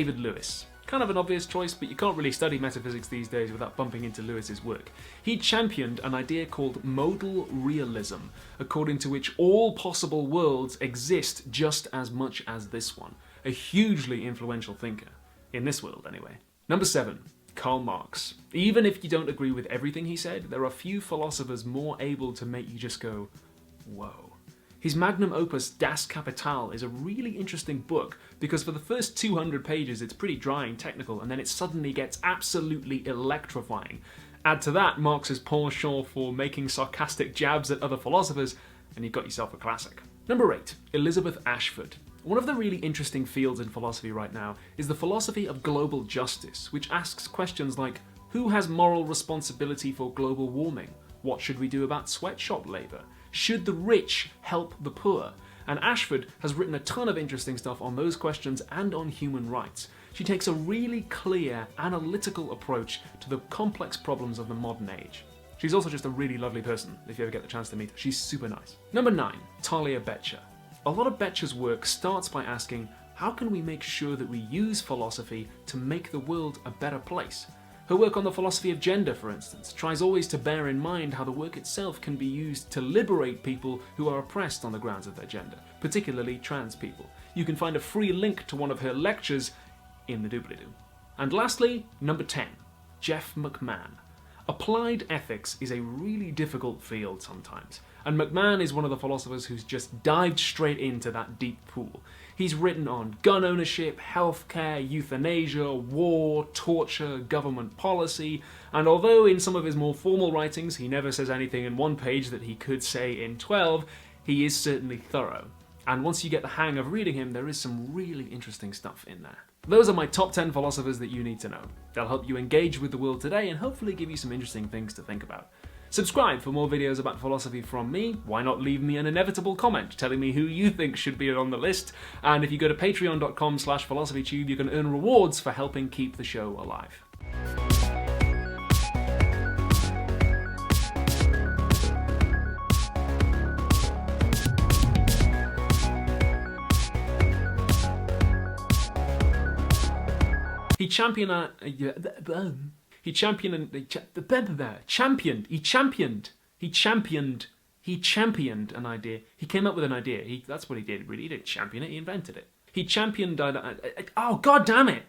David Lewis. Kind of an obvious choice, but you can't really study metaphysics these days without bumping into Lewis's work. He championed an idea called modal realism, according to which all possible worlds exist just as much as this one. A hugely influential thinker. In this world, anyway. Number 7. Karl Marx. Even if you don't agree with everything he said, there are few philosophers more able to make you just go, whoa. His magnum opus Das Kapital is a really interesting book because for the first 200 pages it's pretty dry and technical, and then it suddenly gets absolutely electrifying. Add to that Marx's penchant for making sarcastic jabs at other philosophers, and you've got yourself a classic. Number 8. Elizabeth Ashford. One of the really interesting fields in philosophy right now is the philosophy of global justice, which asks questions like, who has moral responsibility for global warming? What should we do about sweatshop labour? Should the rich help the poor? And Ashford has written a ton of interesting stuff on those questions and on human rights. She takes a really clear, analytical approach to the complex problems of the modern age. She's also just a really lovely person, if you ever get the chance to meet her. She's super nice. Number 9. Talia Becher. A lot of Becher's work starts by asking, how can we make sure that we use philosophy to make the world a better place? Her work on the philosophy of gender, for instance, tries always to bear in mind how the work itself can be used to liberate people who are oppressed on the grounds of their gender, particularly trans people. You can find a free link to one of her lectures in the doobly-doo. And lastly, number 10, Jeff McMahon. Applied ethics is a really difficult field sometimes, and McMahon is one of the philosophers who's just dived straight into that deep pool. He's written on gun ownership, healthcare, euthanasia, war, torture, government policy, and although in some of his more formal writings he never says anything in one page that he could say in 12, he is certainly thorough. And once you get the hang of reading him, there is some really interesting stuff in there. Those are my top 10 philosophers that you need to know. They'll help you engage with the world today and hopefully give you some interesting things to think about. Subscribe for more videos about philosophy from me. Why not leave me an inevitable comment telling me who you think should be on the list? And if you go to patreon.com/philosophytube, you can earn rewards for helping keep the show alive. He championed an idea. He came up with an idea. That's what he did, really. He didn't champion it, he invented it. He championed, oh, god damn it!